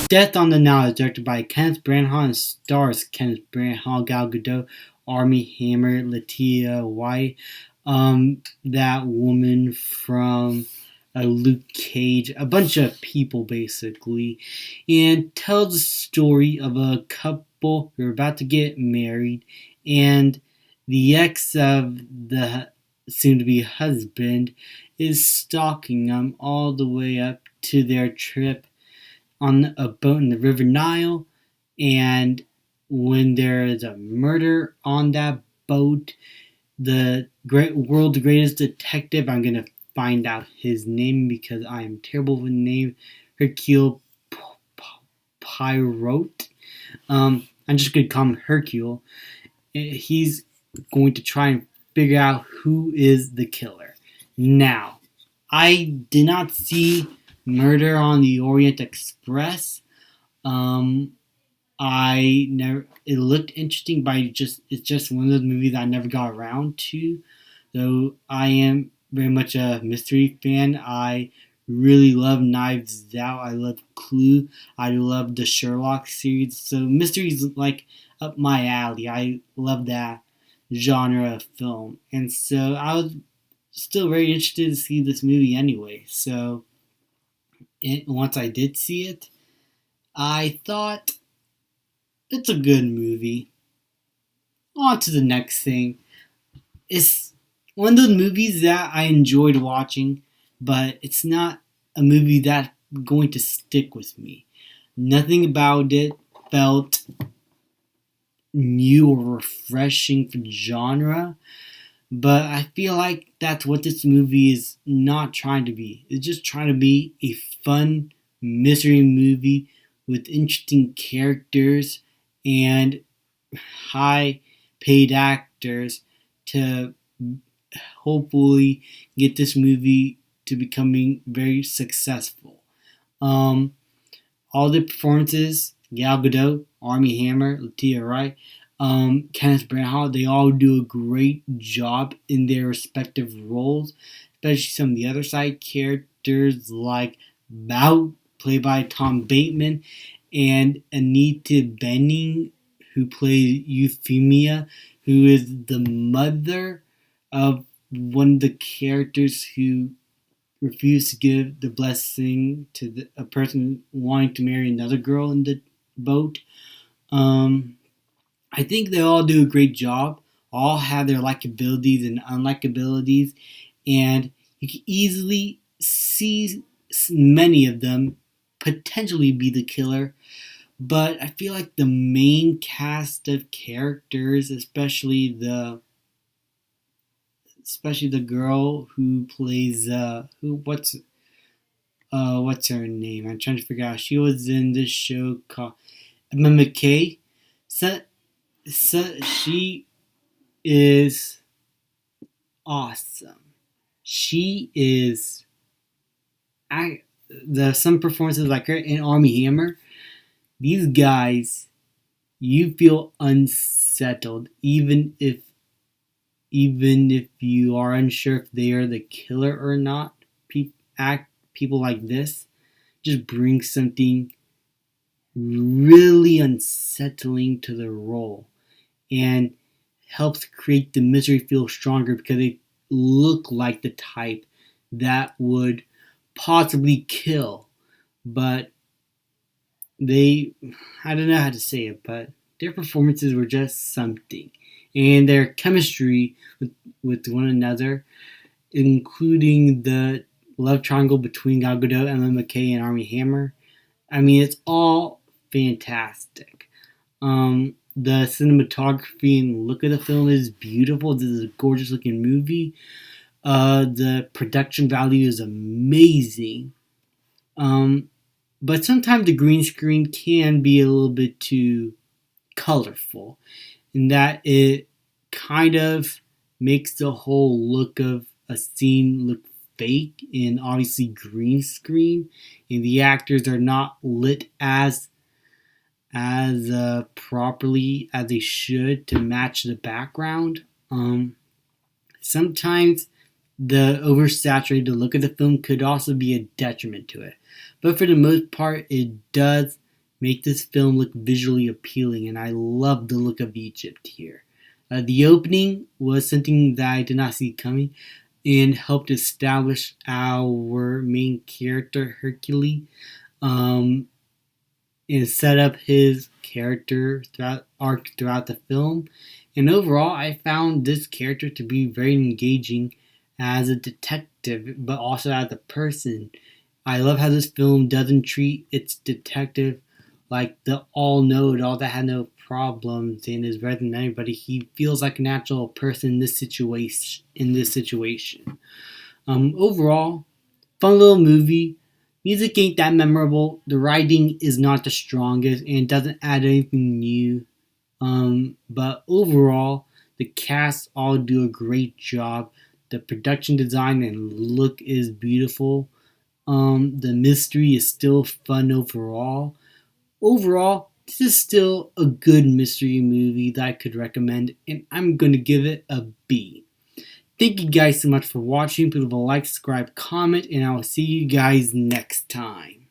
Death on the Nile is directed by Kenneth Branagh and stars Kenneth Branagh, Gal Gadot, Armie Hammer, Latia White, that woman from Luke Cage, a bunch of people basically, and tells the story of a couple who are about to get married, and the ex of the soon-to-be husband is stalking them all the way up to their trip on a boat in the River Nile, and when there is a murder on that boat, the world's greatest detective, I'm gonna find out his name because I am terrible with the name, Hercule Poirot. I'm just gonna call him Hercule. He's going to try and figure out who is the killer. Now, I did not see Murder on the Orient Express. I never. It looked interesting, but it's just one of those movies I never got around to. Though I am very much a mystery fan. I really love Knives Out. I love Clue. I love the Sherlock series. So mysteries like up my alley. I love that genre of film, and so I was still very interested to see this movie anyway. So once I did see it, I thought it's a good movie. On to the next thing. It's one of those movies that I enjoyed watching, but it's not a movie that's going to stick with me. Nothing about it felt new or refreshing for genre, but I feel like that's what this movie is not trying to be. It's just trying to be a fun mystery movie with interesting characters and high paid actors to hopefully get this movie to becoming very successful. Um, all the performances, Gal Gadot, Armie Hammer, Latia Wright, Kenneth Branagh, they all do a great job in their respective roles, especially some of the other side characters like Bout, played by Tom Bateman, and Anita Bening, who plays Euphemia, who is the mother of one of the characters who refused to give the blessing to a person wanting to marry another girl in the boat. Um, I think they all do a great job. All have their likabilities and unlikabilities, and you can easily see many of them potentially be the killer. But I feel like the main cast of characters, especially the girl who plays what's her name? I'm trying to figure out. She was in this show called Emma McKay. So, she is awesome. She is some performances like her in Armie Hammer. These guys, you feel unsettled even if you are unsure if they are the killer or not. People like this just bring something really unsettling to the role and helps create the mystery feel stronger because they look like the type that would possibly kill, but they, I don't know how to say it, but their performances were just something, and their chemistry with one another, including the love triangle between Gal Gadot, Emma McKay, and Armie Hammer. I mean, it's all fantastic. The cinematography and look of the film is beautiful. This is a gorgeous looking movie. The production value is amazing. But sometimes the green screen can be a little bit too colorful in that it kind of makes the whole look of a scene look fake and obviously green screen, and the actors are not lit as properly as they should to match the background. Sometimes the oversaturated look of the film could also be a detriment to it, but for the most part, it does make this film look visually appealing, and I love the look of Egypt here. The opening was something that I did not see coming and helped establish our main character, Hercules, um, and set up his character throughout the film. And overall, I found this character to be very engaging as a detective, but also as a person. I love how this film doesn't treat its detective like the all know it all that had no problems and is better than anybody. He feels like a natural person in this situation. Overall, fun little movie. Music ain't that memorable. The writing is not the strongest and doesn't add anything new. But overall, the cast all do a great job. The production design and look is beautiful. The mystery is still fun overall. Overall, this is still a good mystery movie that I could recommend, and I'm going to give it a B. Thank you guys so much for watching. Please leave a like, subscribe, comment, and I will see you guys next time.